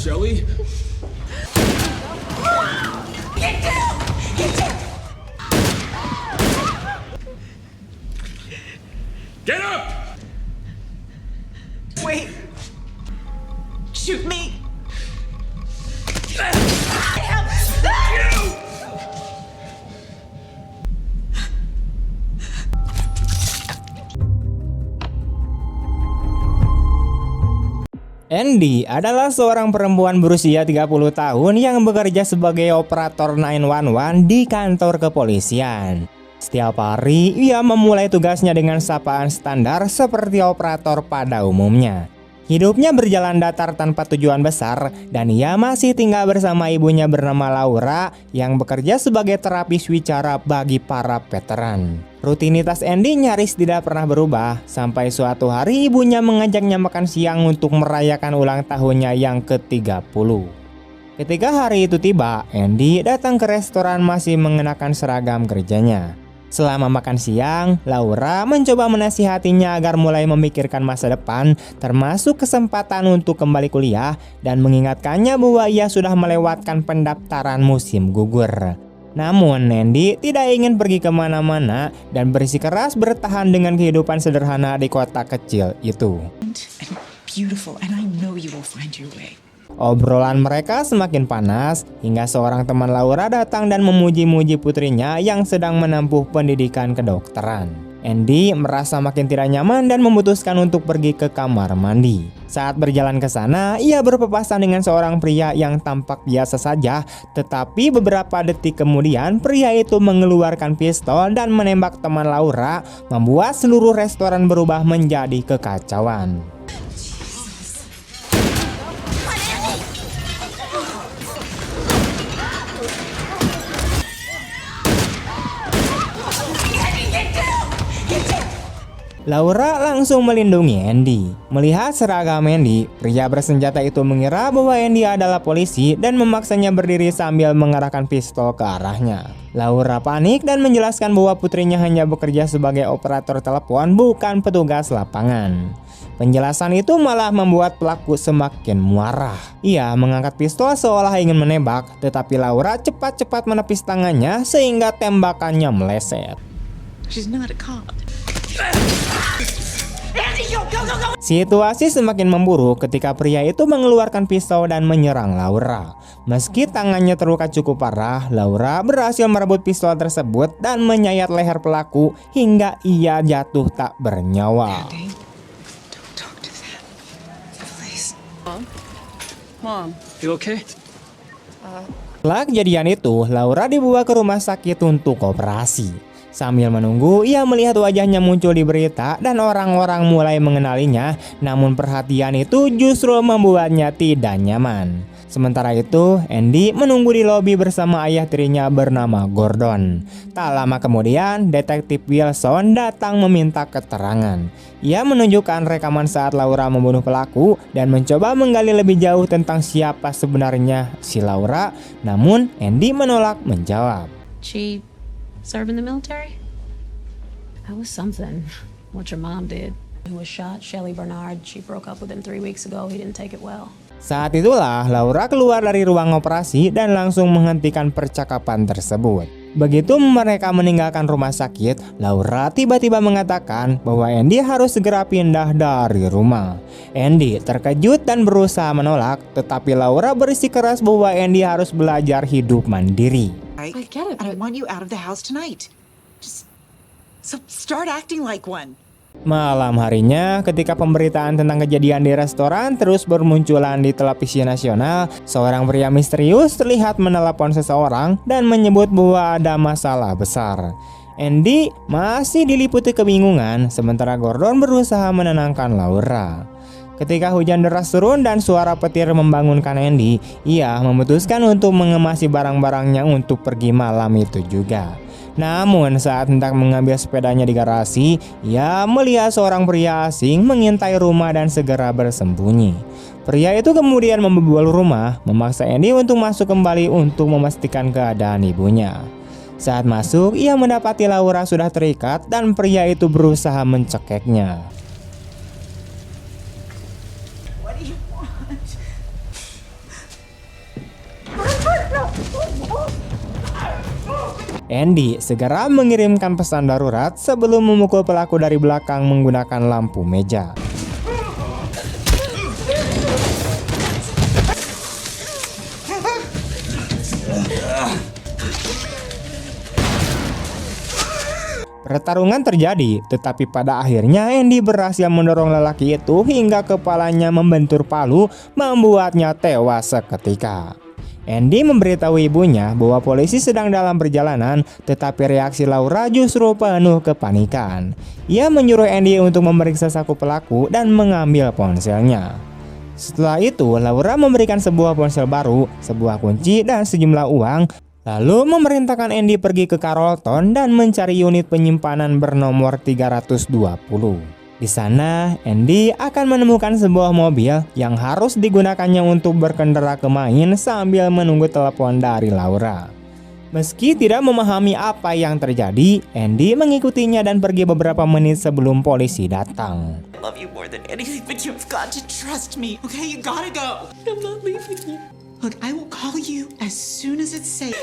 Shelly? Get down! Get down! Get up! Wait. Shoot me. Andy adalah seorang perempuan berusia 30 tahun yang bekerja sebagai operator 911 di kantor kepolisian. Setiap hari, ia memulai tugasnya dengan sapaan standar seperti operator pada umumnya. Hidupnya berjalan datar tanpa tujuan besar dan ia masih tinggal bersama ibunya bernama Laura yang bekerja sebagai terapis wicara bagi para veteran. Rutinitas Andy nyaris tidak pernah berubah sampai suatu hari ibunya mengajaknya makan siang untuk merayakan ulang tahunnya yang ke-30. Ketika hari itu tiba, Andy datang ke restoran masih mengenakan seragam kerjanya. Selama makan siang, Laura mencoba menasihatinya agar mulai memikirkan masa depan, termasuk kesempatan untuk kembali kuliah, dan mengingatkannya bahwa ia sudah melewatkan pendaftaran musim gugur. Namun, Andy tidak ingin pergi kemana-mana dan bersikeras bertahan dengan kehidupan sederhana di kota kecil itu. Beautiful, and I know you will find your way. Obrolan mereka semakin panas hingga seorang teman Laura datang dan memuji-muji putrinya yang sedang menempuh pendidikan kedokteran. Andy merasa makin tidak nyaman dan memutuskan untuk pergi ke kamar mandi. Saat berjalan ke sana, ia berpapasan dengan seorang pria yang tampak biasa saja, tetapi beberapa detik kemudian pria itu mengeluarkan pistol dan menembak teman Laura, membuat seluruh restoran berubah menjadi kekacauan. Laura langsung melindungi Andy. Melihat seragam Andy, pria bersenjata itu mengira bahwa Andy adalah polisi dan memaksanya berdiri sambil mengarahkan pistol ke arahnya. Laura panik dan menjelaskan bahwa putrinya hanya bekerja sebagai operator telepon, bukan petugas lapangan. Penjelasan itu malah membuat pelaku semakin marah. Ia mengangkat pistol seolah ingin menembak, tetapi Laura cepat-cepat menepis tangannya sehingga tembakannya meleset. She's not a cop. Situasi semakin memburuk ketika pria itu mengeluarkan pisau dan menyerang Laura. Meski tangannya terluka cukup parah, Laura berhasil merebut pistol tersebut dan menyayat leher pelaku hingga ia jatuh tak bernyawa. Don't talk to them. Please. Mom, you okay? Setelah kejadian itu, Laura dibawa ke rumah sakit untuk operasi. Sambil menunggu, ia melihat wajahnya muncul di berita dan orang-orang mulai mengenalinya, namun perhatian itu justru membuatnya tidak nyaman. Sementara itu, Andy menunggu di lobi bersama ayah tirinya bernama Gordon. Tak lama kemudian, detektif Wilson datang meminta keterangan. Ia menunjukkan rekaman saat Laura membunuh pelaku dan mencoba menggali lebih jauh tentang siapa sebenarnya si Laura, namun Andy menolak menjawab. She serve in the military? That was something. What your mom did. Who was shot, Shelly Bernard. She broke up with him 3 weeks ago. He didn't take it well. Saat itulah Laura keluar dari ruang operasi dan langsung menghentikan percakapan tersebut. Begitu mereka meninggalkan rumah sakit, Laura tiba-tiba mengatakan bahwa Andy harus segera pindah dari rumah. Andy terkejut dan berusaha menolak, tetapi Laura bersikeras bahwa Andy harus belajar hidup mandiri. I get it. I want you out of the house tonight. So start acting like one. Malam harinya, ketika pemberitaan tentang kejadian di restoran terus bermunculan di televisi nasional, seorang pria misterius terlihat menelepon seseorang dan menyebut bahwa ada masalah besar. Andy masih diliputi kebingungan, sementara Gordon berusaha menenangkan Laura. Ketika hujan deras turun dan suara petir membangunkan Andy, ia memutuskan untuk mengemasi barang-barangnya untuk pergi malam itu juga. Namun saat hendak mengambil sepedanya di garasi, ia melihat seorang pria asing mengintai rumah dan segera bersembunyi. Pria itu kemudian membobol rumah, memaksa Andy untuk masuk kembali untuk memastikan keadaan ibunya. Saat masuk, ia mendapati Laura sudah terikat dan pria itu berusaha mencekeknya. What do you want? Andy segera mengirimkan pesan darurat sebelum memukul pelaku dari belakang menggunakan lampu meja. Pertarungan terjadi, tetapi pada akhirnya Andy berhasil mendorong lelaki itu hingga kepalanya membentur palu, membuatnya tewas seketika. Andy memberitahu ibunya bahwa polisi sedang dalam perjalanan, tetapi reaksi Laura justru penuh kepanikan. Ia menyuruh Andy untuk memeriksa saku pelaku dan mengambil ponselnya. Setelah itu, Laura memberikan sebuah ponsel baru, sebuah kunci, dan sejumlah uang. Lalu memerintahkan Andy pergi ke Carrollton dan mencari unit penyimpanan bernomor 320. Di sana, Andy akan menemukan sebuah mobil yang harus digunakannya untuk berkendara ke Maine sambil menunggu telepon dari Laura. Meski tidak memahami apa yang terjadi, Andy mengikutinya dan pergi beberapa menit sebelum polisi datang. I love you more than anything, but you've got to trust me, okay? You gotta go. I'm not leaving you. Look, I will call you as soon as it's safe.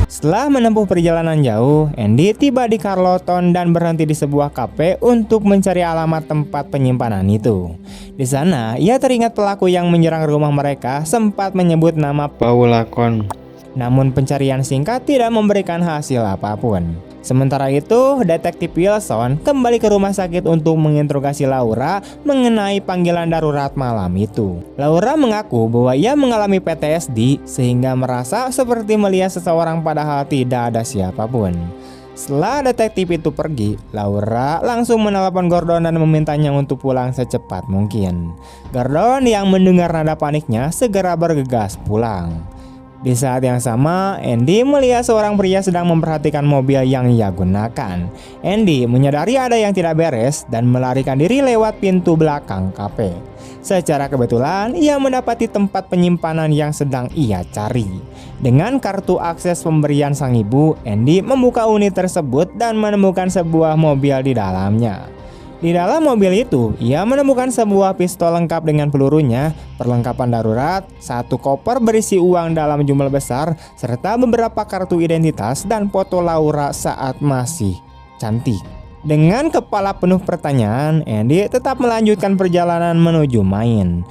Setelah menempuh perjalanan jauh, Andy tiba di Carrollton dan berhenti di sebuah kafe untuk mencari alamat tempat penyimpanan itu. Di sana, ia teringat pelaku yang menyerang rumah mereka sempat menyebut nama Paula Con. Namun pencarian singkat tidak memberikan hasil apapun. Sementara itu, Detektif Wilson kembali ke rumah sakit untuk menginterogasi Laura mengenai panggilan darurat malam itu. Laura mengaku bahwa ia mengalami PTSD sehingga merasa seperti melihat seseorang padahal tidak ada siapapun. Setelah detektif itu pergi, Laura langsung menelepon Gordon dan memintanya untuk pulang secepat mungkin. Gordon yang mendengar nada paniknya segera bergegas pulang. Di saat yang sama, Andy melihat seorang pria sedang memperhatikan mobil yang ia gunakan. Andy menyadari ada yang tidak beres dan melarikan diri lewat pintu belakang kafe. Secara kebetulan, ia mendapati tempat penyimpanan yang sedang ia cari. Dengan kartu akses pemberian sang ibu, Andy membuka unit tersebut dan menemukan sebuah mobil di dalamnya. Di dalam mobil itu, ia menemukan sebuah pistol lengkap dengan pelurunya, perlengkapan darurat, satu koper berisi uang dalam jumlah besar, serta beberapa kartu identitas dan foto Laura saat masih cantik. Dengan kepala penuh pertanyaan, Andy tetap melanjutkan perjalanan menuju Maine.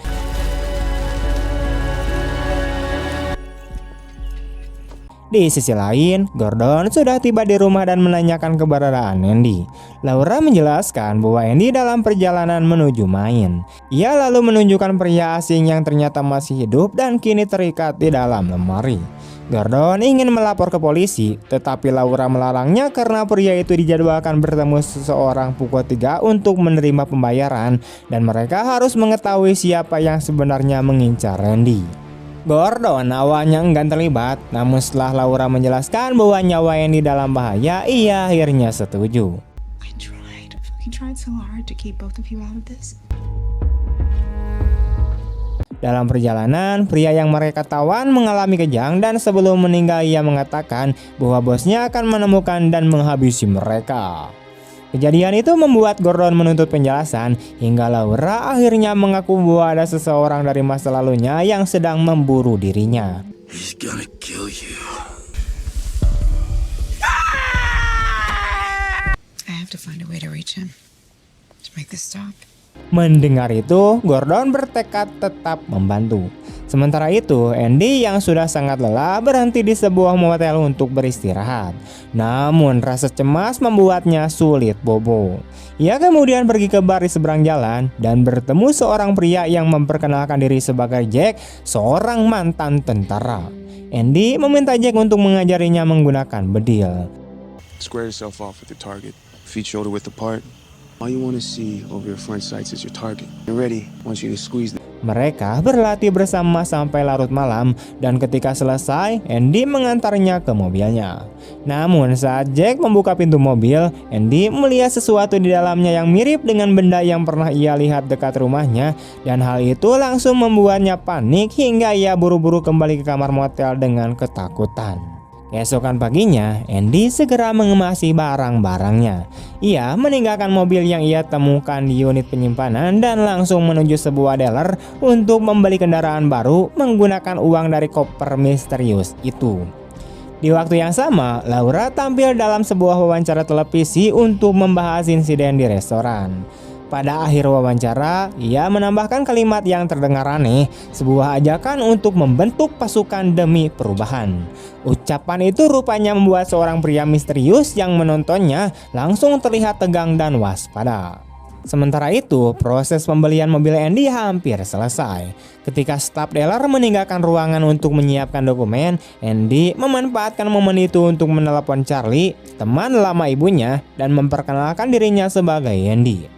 Di sisi lain, Gordon sudah tiba di rumah dan menanyakan keberadaan Andy. Laura menjelaskan bahwa Andy dalam perjalanan menuju Maine. Ia lalu menunjukkan pria asing yang ternyata masih hidup dan kini terikat di dalam lemari. Gordon ingin melapor ke polisi, tetapi Laura melarangnya karena pria itu dijadwalkan bertemu seseorang pukul 3 untuk menerima pembayaran dan mereka harus mengetahui siapa yang sebenarnya mengincar Andy. Gordon awalnya enggan terlibat, namun setelah Laura menjelaskan bahwa nyawa Andy dalam bahaya, ia akhirnya setuju. I tried so hard to keep both of you out of this. Dalam perjalanan, pria yang mereka tawan mengalami kejang dan sebelum meninggal ia mengatakan bahwa bosnya akan menemukan dan menghabisi mereka. Kejadian itu membuat Gordon menuntut penjelasan hingga Laura akhirnya mengaku bahwa ada seseorang dari masa lalunya yang sedang memburu dirinya. He's gonna kill you. I have to find a way to reach him. To make this stop. Mendengar itu, Gordon bertekad tetap membantu. Sementara itu, Andy yang sudah sangat lelah berhenti di sebuah motel untuk beristirahat. Namun rasa cemas membuatnya sulit bobo. Ia kemudian pergi ke bar di seberang jalan dan bertemu seorang pria yang memperkenalkan diri sebagai Jack, seorang mantan tentara. Andy meminta Jack untuk mengajarinya menggunakan bedil. Square yourself off with your target. Feet shoulder width apart. All you want to see over your front sights is your target. You're ready. I want you to squeeze the... Mereka berlatih bersama sampai larut malam dan ketika selesai, Andy mengantarnya ke mobilnya. Namun saat Jack membuka pintu mobil, Andy melihat sesuatu di dalamnya yang mirip dengan benda yang pernah ia lihat dekat rumahnya dan hal itu langsung membuatnya panik hingga ia buru-buru kembali ke kamar motel dengan ketakutan. Keesokan paginya, Andy segera mengemasi barang-barangnya. Ia meninggalkan mobil yang ia temukan di unit penyimpanan dan langsung menuju sebuah dealer untuk membeli kendaraan baru menggunakan uang dari koper misterius itu. Di waktu yang sama, Laura tampil dalam sebuah wawancara televisi untuk membahas insiden di restoran. Pada akhir wawancara, ia menambahkan kalimat yang terdengar aneh, sebuah ajakan untuk membentuk pasukan demi perubahan. Ucapan itu rupanya membuat seorang pria misterius yang menontonnya langsung terlihat tegang dan waspada. Sementara itu, proses pembelian mobil Andy hampir selesai. Ketika staf dealer meninggalkan ruangan untuk menyiapkan dokumen, Andy memanfaatkan momen itu untuk menelepon Charlie, teman lama ibunya, dan memperkenalkan dirinya sebagai Andy.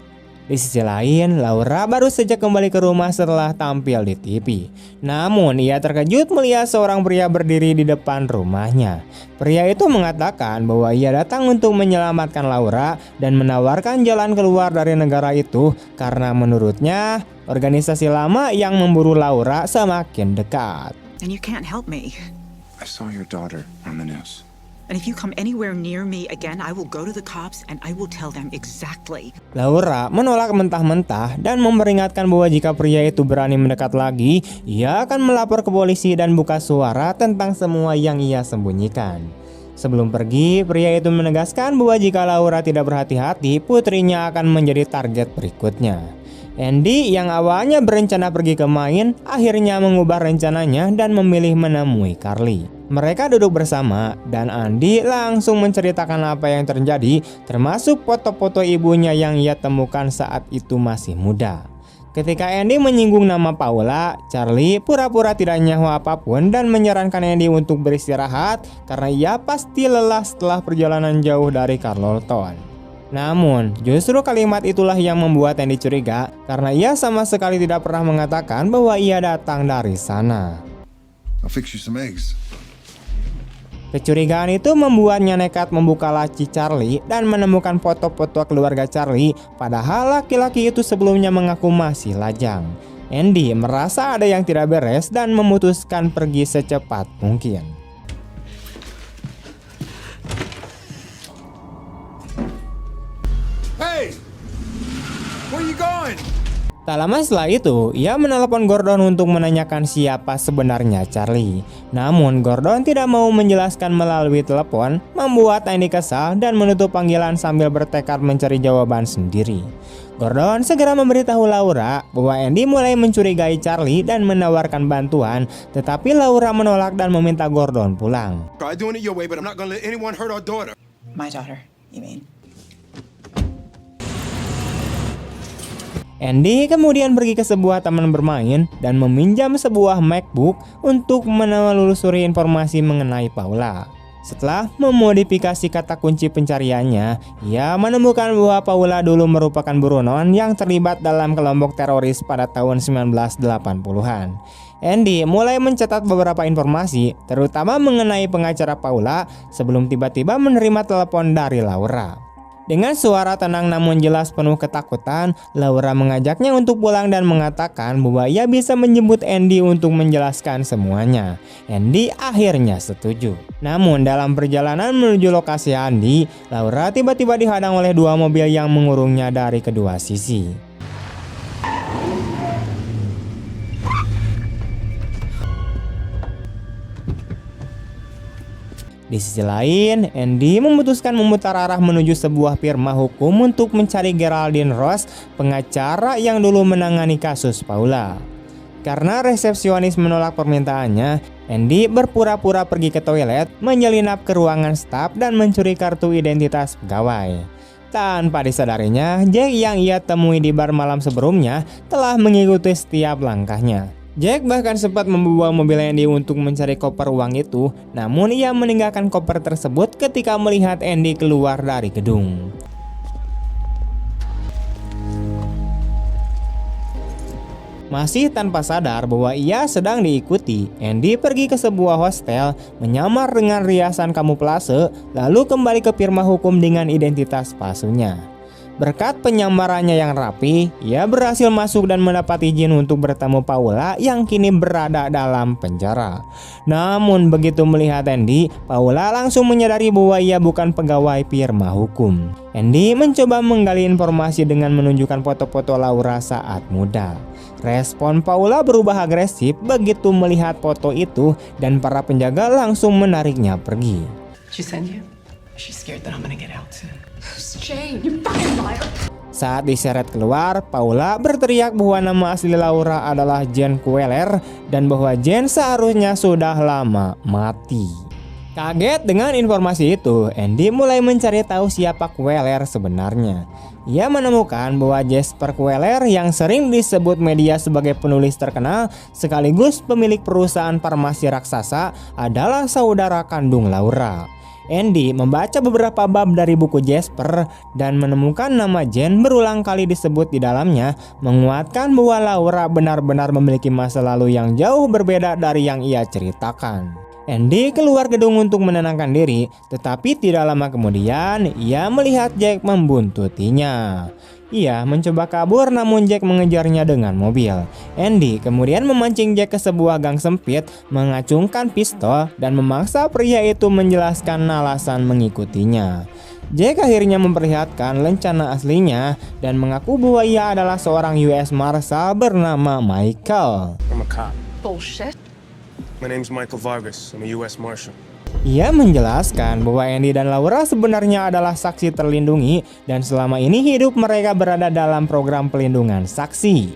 Di sisi lain, Laura baru saja kembali ke rumah setelah tampil di TV. Namun, ia terkejut melihat seorang pria berdiri di depan rumahnya. Pria itu mengatakan bahwa ia datang untuk menyelamatkan Laura dan menawarkan jalan keluar dari negara itu karena menurutnya organisasi lama yang memburu Laura semakin dekat. And you can't help me. I saw your daughter on the news. And if you come anywhere near me again, I will go to the cops and I will tell them exactly. Laura menolak mentah-mentah dan memperingatkan bahwa jika pria itu berani mendekat lagi, ia akan melapor ke polisi dan buka suara tentang semua yang ia sembunyikan. Sebelum pergi, pria itu menegaskan bahwa jika Laura tidak berhati-hati, putrinya akan menjadi target berikutnya. Andy yang awalnya berencana pergi ke Maine, akhirnya mengubah rencananya dan memilih menemui Carly. Mereka duduk bersama dan Andy langsung menceritakan apa yang terjadi, termasuk foto-foto ibunya yang ia temukan saat itu masih muda. Ketika Andy menyinggung nama Paula, Charlie pura-pura tidak nyahu apapun dan menyarankan Andy untuk beristirahat karena ia pasti lelah setelah perjalanan jauh dari Carrollton. Namun, justru kalimat itulah yang membuat Andy curiga karena ia sama sekali tidak pernah mengatakan bahwa ia datang dari sana. I'll fix you some eggs. Kecurigaan itu membuatnya nekat membuka laci Charlie dan menemukan foto-foto keluarga Charlie, padahal laki-laki itu sebelumnya mengaku masih lajang. Andy merasa ada yang tidak beres dan memutuskan pergi secepat mungkin. Hey! Where you going? Tak lama setelah itu, ia menelepon Gordon untuk menanyakan siapa sebenarnya Charlie. Namun, Gordon tidak mau menjelaskan melalui telepon, membuat Andy kesal dan menutup panggilan sambil bertekad mencari jawaban sendiri. Gordon segera memberitahu Laura bahwa Andy mulai mencurigai Charlie dan menawarkan bantuan, tetapi Laura menolak dan meminta Gordon pulang. Try doing it your way, but I'm not gonna let anyone hurt our daughter. My daughter, you mean? Andy kemudian pergi ke sebuah taman bermain dan meminjam sebuah MacBook untuk menelusuri informasi mengenai Paula. Setelah memodifikasi kata kunci pencariannya, ia menemukan bahwa Paula dulu merupakan buronan yang terlibat dalam kelompok teroris pada tahun 1980-an. Andy mulai mencatat beberapa informasi, terutama mengenai pengacara Paula, sebelum tiba-tiba menerima telepon dari Laura. Dengan suara tenang namun jelas penuh ketakutan, Laura mengajaknya untuk pulang dan mengatakan bahwa ia bisa menjemput Andy untuk menjelaskan semuanya. Andy akhirnya setuju. Namun dalam perjalanan menuju lokasi Andy, Laura tiba-tiba dihadang oleh dua mobil yang mengurungnya dari kedua sisi. Di sisi lain, Andy memutuskan memutar arah menuju sebuah firma hukum untuk mencari Geraldine Ross, pengacara yang dulu menangani kasus Paula. Karena resepsionis menolak permintaannya, Andy berpura-pura pergi ke toilet, menyelinap ke ruangan staf dan mencuri kartu identitas pegawai. Tanpa disadarinya, Jack yang ia temui di bar malam sebelumnya telah mengikuti setiap langkahnya. Jack bahkan sempat membawa mobil Andy untuk mencari koper uang itu, namun ia meninggalkan koper tersebut ketika melihat Andy keluar dari gedung. Masih tanpa sadar bahwa ia sedang diikuti, Andy pergi ke sebuah hostel, menyamar dengan riasan kamuflase, lalu kembali ke firma hukum dengan identitas palsunya. Berkat penyamarannya yang rapi, ia berhasil masuk dan mendapat izin untuk bertemu Paula yang kini berada dalam penjara. Namun begitu melihat Andy, Paula langsung menyadari bahwa ia bukan pegawai firma hukum. Andy mencoba menggali informasi dengan menunjukkan foto-foto Laura saat muda. Respon Paula berubah agresif begitu melihat foto itu dan para penjaga langsung menariknya pergi. She send you? She's scared that I'm gonna get out soon. Jane, you fucking liar. Saat diseret keluar, Paula berteriak bahwa nama asli Laura adalah Jane Queller dan bahwa Jane seharusnya sudah lama mati. Kaget dengan informasi itu, Andy mulai mencari tahu siapa Queller sebenarnya. Ia menemukan bahwa Jasper Queller yang sering disebut media sebagai penulis terkenal sekaligus pemilik perusahaan farmasi raksasa adalah saudara kandung Laura. Andy membaca beberapa bab dari buku Jasper dan menemukan nama Jane berulang kali disebut di dalamnya, menguatkan bahwa Laura benar-benar memiliki masa lalu yang jauh berbeda dari yang ia ceritakan. Andy keluar gedung untuk menenangkan diri, tetapi tidak lama kemudian ia melihat Jack membuntutinya. Ia mencoba kabur namun Jack mengejarnya dengan mobil. Andy kemudian memancing Jack ke sebuah gang sempit, mengacungkan pistol dan memaksa pria itu menjelaskan alasan mengikutinya. Jack akhirnya memperlihatkan lencana aslinya dan mengaku bahwa ia adalah seorang US Marshal bernama Michael. I'm a cop. Bullshit. My name's Michael Vargas. I'm a U.S. Marshal. Ia menjelaskan bahwa Andy dan Laura sebenarnya adalah saksi terlindungi dan selama ini hidup mereka berada dalam program pelindungan saksi.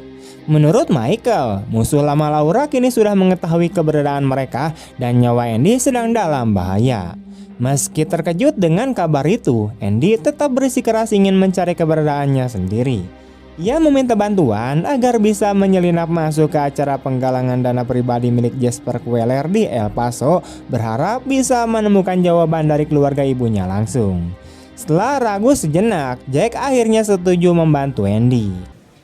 Menurut Michael, musuh lama Laura kini sudah mengetahui keberadaan mereka dan nyawa Andy sedang dalam bahaya. Meski terkejut dengan kabar itu, Andy tetap bersikeras ingin mencari keberadaannya sendiri. Ia meminta bantuan agar bisa menyelinap masuk ke acara penggalangan dana pribadi milik Jasper Queller di El Paso, berharap bisa menemukan jawaban dari keluarga ibunya langsung. Setelah ragu sejenak, Jack akhirnya setuju membantu Andy.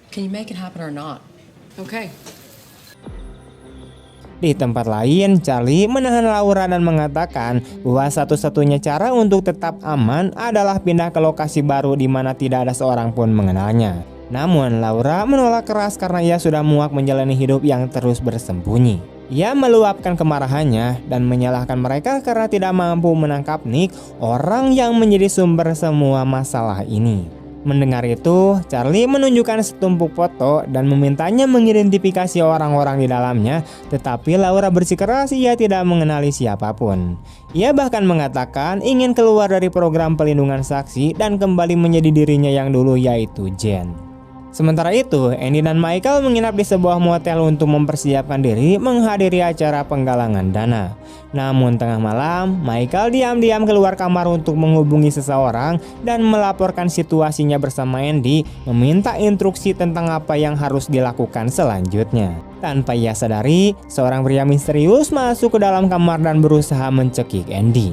Can you make it happen or not? Okay. Di tempat lain, Charlie menahan Laura dan mengatakan bahwa satu-satunya cara untuk tetap aman adalah pindah ke lokasi baru di mana tidak ada seorang pun mengenalnya. Namun Laura menolak keras karena ia sudah muak menjalani hidup yang terus bersembunyi. Ia meluapkan kemarahannya dan menyalahkan mereka karena tidak mampu menangkap Nick, orang yang menjadi sumber semua masalah ini. Mendengar itu, Charlie menunjukkan setumpuk foto dan memintanya mengidentifikasi orang-orang di dalamnya, tetapi Laura bersikeras ia tidak mengenali siapapun. Ia bahkan mengatakan ingin keluar dari program pelindungan saksi dan kembali menjadi dirinya yang dulu, yaitu Jane. Sementara itu, Andy dan Michael menginap di sebuah motel untuk mempersiapkan diri menghadiri acara penggalangan dana. Namun tengah malam, Michael diam-diam keluar kamar untuk menghubungi seseorang dan melaporkan situasinya bersama Andy, meminta instruksi tentang apa yang harus dilakukan selanjutnya. Tanpa ia sadari, seorang pria misterius masuk ke dalam kamar dan berusaha mencekik Andy.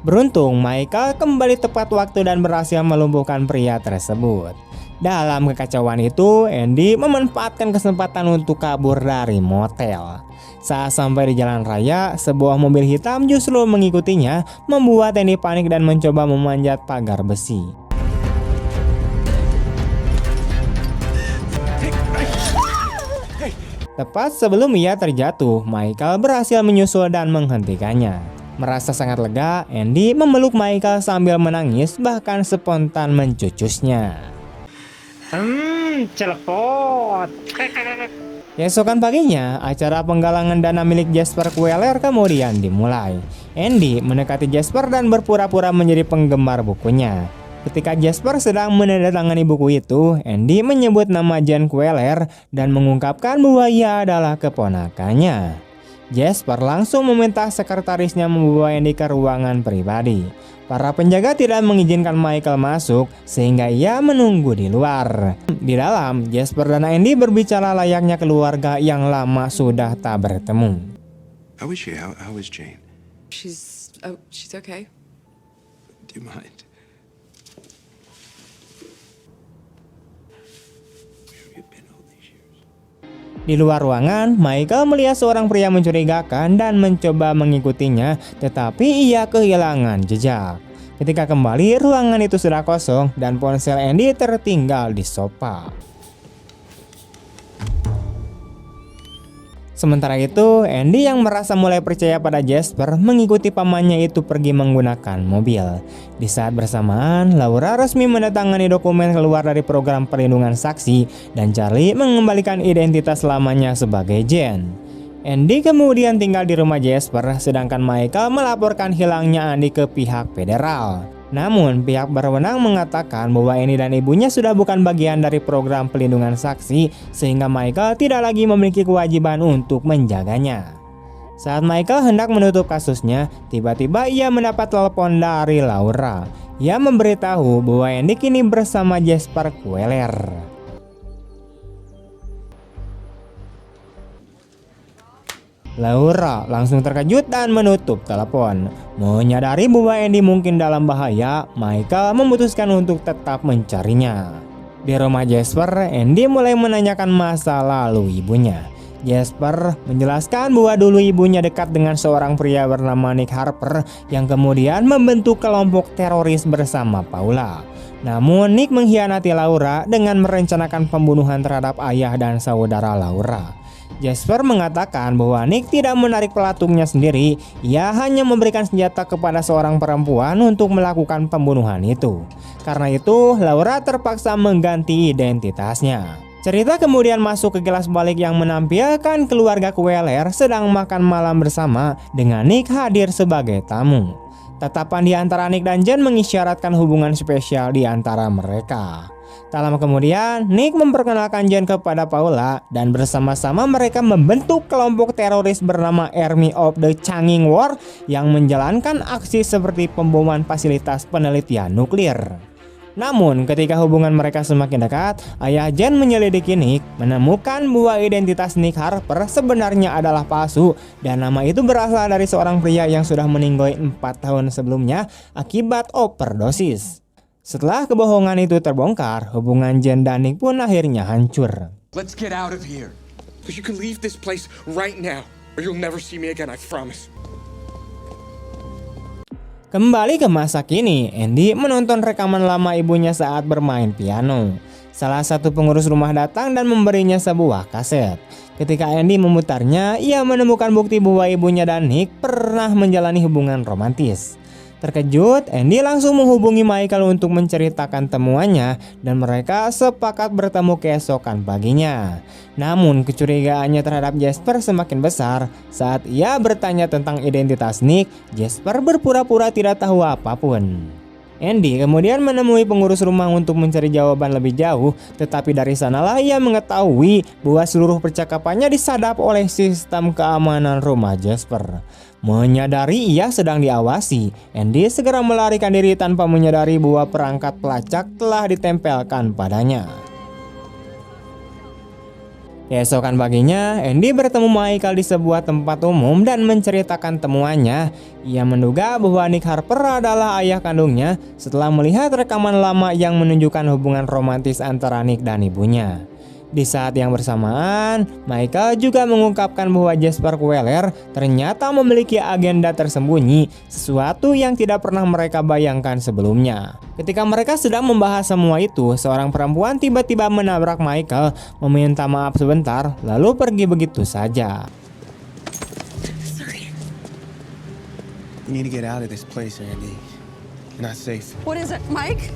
Beruntung, Michael kembali tepat waktu dan berhasil melumpuhkan pria tersebut. Dalam kekacauan itu, Andy memanfaatkan kesempatan untuk kabur dari motel. Saat sampai di jalan raya, sebuah mobil hitam justru mengikutinya, membuat Andy panik dan mencoba memanjat pagar besi. Tepat sebelum ia terjatuh, Michael berhasil menyusul dan menghentikannya. Merasa sangat lega, Andy memeluk Michael sambil menangis, bahkan spontan mencucusnya. Celepot. Keesokan paginya, acara penggalangan dana milik Jasper Queller kemudian dimulai. Andy mendekati Jasper dan berpura-pura menjadi penggemar bukunya. Ketika Jasper sedang menandatangani buku itu, Andy menyebut nama Jane Queller dan mengungkapkan bahwa ia adalah keponakannya. Jasper langsung meminta sekretarisnya membawa Andy ke ruangan pribadi. Para penjaga tidak mengizinkan Michael masuk sehingga ia menunggu di luar. Di dalam, Jasper dan Andy berbicara layaknya keluarga yang lama sudah tak bertemu. How is she? How is Jane? She's okay. Do you mind? Where have you been all these years? Di luar ruangan, Michael melihat seorang pria mencurigakan dan mencoba mengikutinya, tetapi ia kehilangan jejak. Ketika kembali, ruangan itu sudah kosong dan ponsel Andy tertinggal di sofa. Sementara itu, Andy yang merasa mulai percaya pada Jasper mengikuti pamannya itu pergi menggunakan mobil. Di saat bersamaan, Laura resmi mendatangani dokumen keluar dari program perlindungan saksi dan Charlie mengembalikan identitas lamanya sebagai Jen. Andy kemudian tinggal di rumah Jasper, sedangkan Michael melaporkan hilangnya Andy ke pihak federal. Namun, pihak berwenang mengatakan bahwa Andy dan ibunya sudah bukan bagian dari program pelindungan saksi, sehingga Michael tidak lagi memiliki kewajiban untuk menjaganya. Saat Michael hendak menutup kasusnya, tiba-tiba ia mendapat telepon dari Laura. Ia memberitahu bahwa Andy kini bersama Jasper Queller. Laura langsung terkejut dan menutup telepon. Menyadari bahwa Andy mungkin dalam bahaya, Michael memutuskan untuk tetap mencarinya. Di rumah Jasper, Andy mulai menanyakan masa lalu ibunya. Jasper menjelaskan bahwa dulu ibunya dekat dengan seorang pria bernama Nick Harper yang kemudian membentuk kelompok teroris bersama Paula. Namun Nick mengkhianati Laura dengan merencanakan pembunuhan terhadap ayah dan saudara Laura. Jasper mengatakan bahwa Nick tidak menarik pelatungnya sendiri, ia hanya memberikan senjata kepada seorang perempuan untuk melakukan pembunuhan itu. Karena itu, Laura terpaksa mengganti identitasnya. Cerita kemudian masuk ke kilas balik yang menampilkan keluarga Queller sedang makan malam bersama dengan Nick hadir sebagai tamu. Tatapan di antara Nick dan Jen mengisyaratkan hubungan spesial di antara mereka. Tak lama kemudian, Nick memperkenalkan Jen kepada Paula dan bersama-sama mereka membentuk kelompok teroris bernama Army of the Changing War yang menjalankan aksi seperti pemboman fasilitas penelitian nuklir. Namun, ketika hubungan mereka semakin dekat, ayah Jen menyelidiki Nick, menemukan bahwa identitas Nick Harper sebenarnya adalah palsu dan nama itu berasal dari seorang pria yang sudah meninggal 4 tahun sebelumnya akibat overdosis. Setelah kebohongan itu terbongkar, hubungan Jen dan Nick pun akhirnya hancur. Let's get out of here. But you can leave this place right now, or you'll never see me again, I promise. Kembali ke masa kini, Andy menonton rekaman lama ibunya saat bermain piano. Salah satu pengurus rumah datang dan memberinya sebuah kaset. Ketika Andy memutarnya, ia menemukan bukti bahwa ibunya dan Nick pernah menjalani hubungan romantis. Terkejut, Andy langsung menghubungi Michael untuk menceritakan temuannya dan mereka sepakat bertemu keesokan paginya. Namun kecurigaannya terhadap Jasper semakin besar. Saat ia bertanya tentang identitas Nick, Jasper berpura-pura tidak tahu apapun. Andy kemudian menemui pengurus rumah untuk mencari jawaban lebih jauh, tetapi dari sanalah ia mengetahui bahwa seluruh percakapannya disadap oleh sistem keamanan rumah Jasper. Menyadari ia sedang diawasi, Andy segera melarikan diri tanpa menyadari bahwa perangkat pelacak telah ditempelkan padanya. Keesokan paginya, Andy bertemu Michael di sebuah tempat umum dan menceritakan temuannya. Ia menduga bahwa Nick Harper adalah ayah kandungnya setelah melihat rekaman lama yang menunjukkan hubungan romantis antara Nick dan ibunya. Di saat yang bersamaan, Michael juga mengungkapkan bahwa Jasper Queller ternyata memiliki agenda tersembunyi, sesuatu yang tidak pernah mereka bayangkan sebelumnya. Ketika mereka sedang membahas semua itu, seorang perempuan tiba-tiba menabrak Michael, meminta maaf sebentar, lalu pergi begitu saja. Sorry. You need to get out of this place, Andy. You're not safe. What is it, Mike?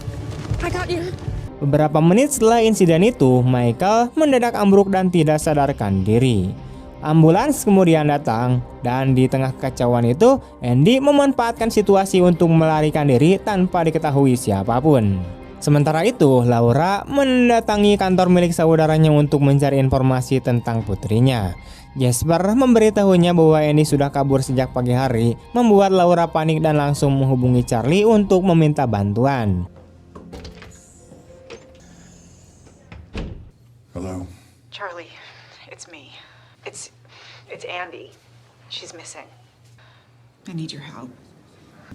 I got you. Beberapa menit setelah insiden itu, Michael mendadak ambruk dan tidak sadarkan diri. Ambulans kemudian datang, dan di tengah kekacauan itu, Andy memanfaatkan situasi untuk melarikan diri tanpa diketahui siapapun. Sementara itu, Laura mendatangi kantor milik saudaranya untuk mencari informasi tentang putrinya. Jasper memberitahunya bahwa Andy sudah kabur sejak pagi hari, membuat Laura panik dan langsung menghubungi Charlie untuk meminta bantuan. Hello? Charlie, it's me. It's Andy. She's missing. I need your help.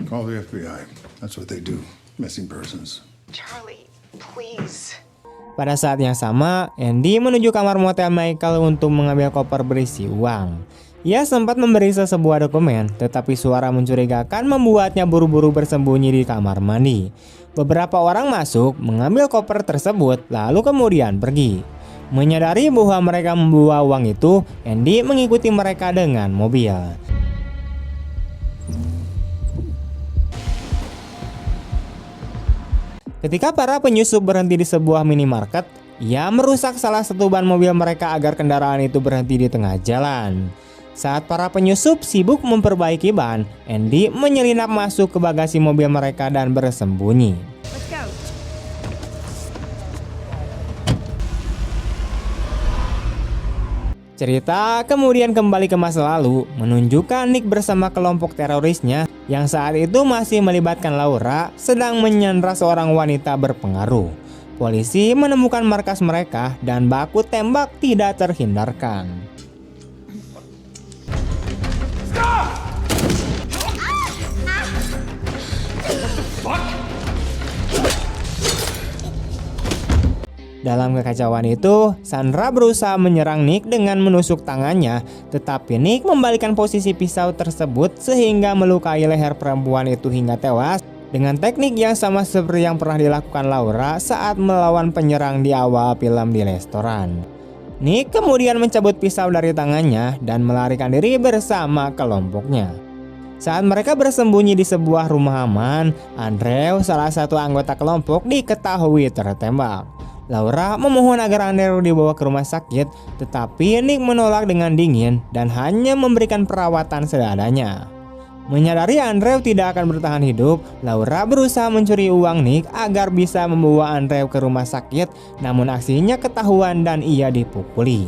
Call the FBI. That's what they do. Missing persons. Charlie, please. Pada saat yang sama, Andy menuju kamar motel Michael untuk mengambil koper berisi uang. Ia sempat memeriksa sebuah dokumen, tetapi suara mencurigakan membuatnya buru-buru bersembunyi di kamar mandi. Beberapa orang masuk, mengambil koper tersebut, lalu kemudian pergi. Menyadari bahwa mereka membawa uang itu, Andy mengikuti mereka dengan mobil. Ketika para penyusup berhenti di sebuah minimarket, ia merusak salah satu ban mobil mereka agar kendaraan itu berhenti di tengah jalan. Saat para penyusup sibuk memperbaiki ban, Andy menyelinap masuk ke bagasi mobil mereka dan bersembunyi. Let's go. Cerita kemudian kembali ke masa lalu, menunjukkan Nick bersama kelompok terorisnya yang saat itu masih melibatkan Laura sedang menyandra seorang wanita berpengaruh. Polisi menemukan markas mereka dan baku tembak tidak terhindarkan. Dalam kekacauan itu, Sandra berusaha menyerang Nick dengan menusuk tangannya, tetapi Nick membalikkan posisi pisau tersebut sehingga melukai leher perempuan itu hingga tewas dengan teknik yang sama seperti yang pernah dilakukan Laura saat melawan penyerang di awal film di restoran. Nick kemudian mencabut pisau dari tangannya dan melarikan diri bersama kelompoknya. Saat mereka bersembunyi di sebuah rumah aman, Andrew, salah satu anggota kelompok, diketahui tertembak. Laura memohon agar Andrew dibawa ke rumah sakit, tetapi Nick menolak dengan dingin dan hanya memberikan perawatan seadanya. Menyadari Andrew tidak akan bertahan hidup, Laura berusaha mencuri uang Nick agar bisa membawa Andrew ke rumah sakit, namun aksinya ketahuan dan ia dipukuli.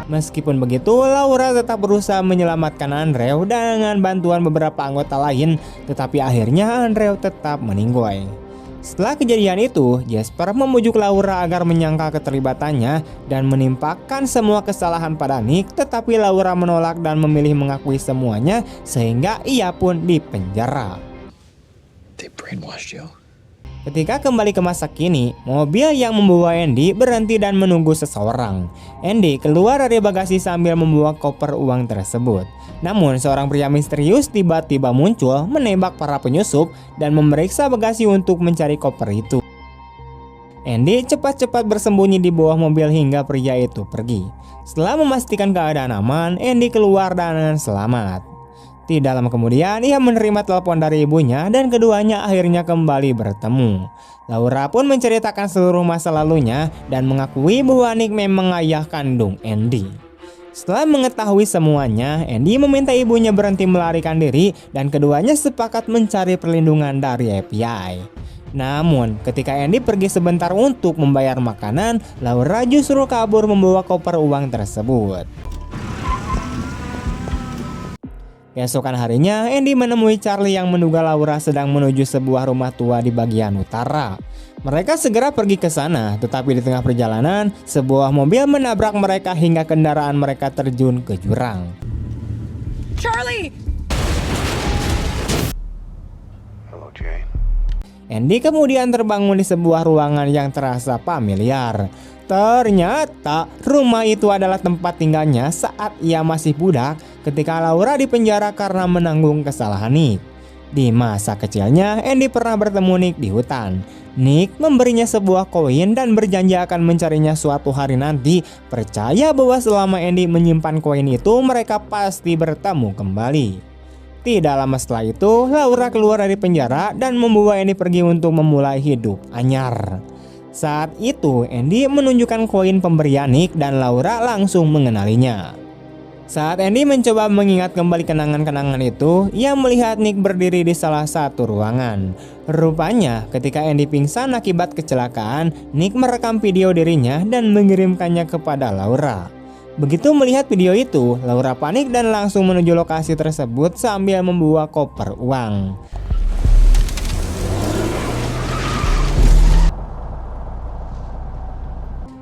Meskipun begitu, Laura tetap berusaha menyelamatkan Andrew dengan bantuan beberapa anggota lain, tetapi akhirnya Andrew tetap meninggoy. Setelah kejadian itu, Jasper membujuk Laura agar menyangkal keterlibatannya dan menimpakan semua kesalahan pada Nick, tetapi Laura menolak dan memilih mengakui semuanya sehingga ia pun dipenjara. They brainwashed you. Ketika kembali ke masa kini, mobil yang membawa Andy berhenti dan menunggu seseorang. Andy keluar dari bagasi sambil membawa koper uang tersebut. Namun seorang pria misterius tiba-tiba muncul, menembak para penyusup dan memeriksa bagasi untuk mencari koper itu. Andy cepat-cepat bersembunyi di bawah mobil hingga pria itu pergi. Setelah memastikan keadaan aman, Andy keluar dengan selamat. Tidak lama kemudian, ia menerima telepon dari ibunya dan keduanya akhirnya kembali bertemu. Laura pun menceritakan seluruh masa lalunya dan mengakui bahwa Nick memang ayah kandung Andy. Setelah mengetahui semuanya, Andy meminta ibunya berhenti melarikan diri dan keduanya sepakat mencari perlindungan dari FBI. Namun, ketika Andy pergi sebentar untuk membayar makanan, Laura justru kabur membawa koper uang tersebut. Keesokan harinya, Andy menemui Charlie yang menduga Laura sedang menuju sebuah rumah tua di bagian utara. Mereka segera pergi ke sana, tetapi di tengah perjalanan, sebuah mobil menabrak mereka hingga kendaraan mereka terjun ke jurang. Charlie! Hello, Jane. Andy kemudian terbangun di sebuah ruangan yang terasa familiar. Ternyata rumah itu adalah tempat tinggalnya saat ia masih budak ketika Laura dipenjara karena menanggung kesalahan Nick. Di masa kecilnya, Andy pernah bertemu Nick di hutan. Nick memberinya sebuah koin dan berjanji akan mencarinya suatu hari nanti, percaya bahwa selama Andy menyimpan koin itu mereka pasti bertemu kembali. Tidak lama setelah itu, Laura keluar dari penjara dan membawa Andy pergi untuk memulai hidup anyar. Saat itu, Andy menunjukkan koin pemberian Nick dan Laura langsung mengenalinya. Saat Andy mencoba mengingat kembali kenangan-kenangan itu, ia melihat Nick berdiri di salah satu ruangan. Rupanya, ketika Andy pingsan akibat kecelakaan, Nick merekam video dirinya dan mengirimkannya kepada Laura. Begitu melihat video itu, Laura panik dan langsung menuju lokasi tersebut sambil membawa koper uang.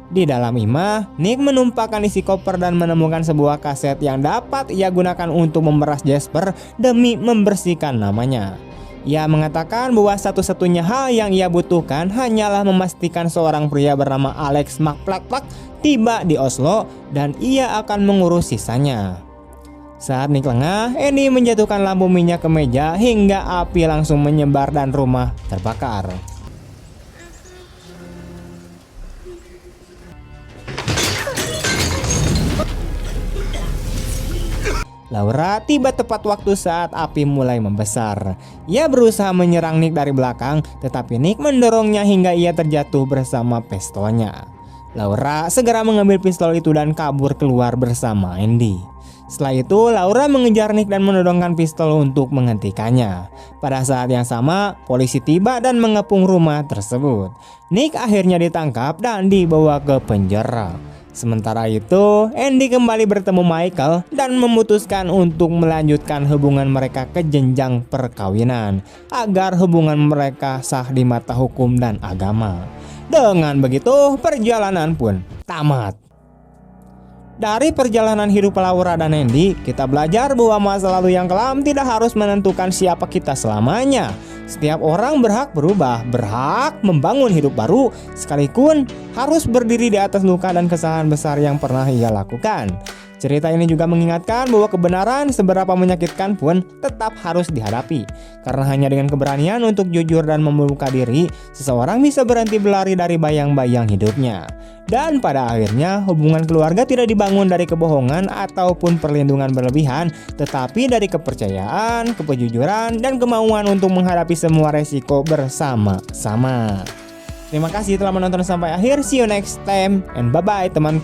Di dalam imah, Nick menumpahkan isi koper dan menemukan sebuah kaset yang dapat ia gunakan untuk memeras Jasper demi membersihkan namanya. Ia mengatakan bahwa satu-satunya hal yang ia butuhkan hanyalah memastikan seorang pria bernama Alex McPlack tiba di Oslo dan ia akan mengurus sisanya. Saat Nick lengah, Andy menjatuhkan lampu minyak ke meja hingga api langsung menyebar dan rumah terbakar. Laura tiba tepat waktu saat api mulai membesar. Ia berusaha menyerang Nick dari belakang, tetapi Nick mendorongnya hingga ia terjatuh bersama pistolnya. Laura segera mengambil pistol itu dan kabur keluar bersama Andy. Setelah itu, Laura mengejar Nick dan menodongkan pistol untuk menghentikannya. Pada saat yang sama, polisi tiba dan mengepung rumah tersebut. Nick akhirnya ditangkap dan dibawa ke penjara. Sementara itu, Andy kembali bertemu Michael dan memutuskan untuk melanjutkan hubungan mereka ke jenjang perkawinan agar hubungan mereka sah di mata hukum dan agama. Dengan begitu, perjalanan pun tamat. Dari perjalanan hidup Laura dan Andy, kita belajar bahwa masa lalu yang kelam tidak harus menentukan siapa kita selamanya. Setiap orang berhak berubah, berhak membangun hidup baru, sekalipun harus berdiri di atas luka dan kesalahan besar yang pernah ia lakukan. Cerita ini juga mengingatkan bahwa kebenaran seberapa menyakitkan pun tetap harus dihadapi. Karena hanya dengan keberanian untuk jujur dan membuka diri, seseorang bisa berhenti berlari dari bayang-bayang hidupnya. Dan pada akhirnya hubungan keluarga tidak dibangun dari kebohongan ataupun perlindungan berlebihan, tetapi dari kepercayaan, kejujuran, dan kemauan untuk menghadapi semua resiko bersama-sama. Terima kasih telah menonton sampai akhir. See you next time and bye-bye teman-teman.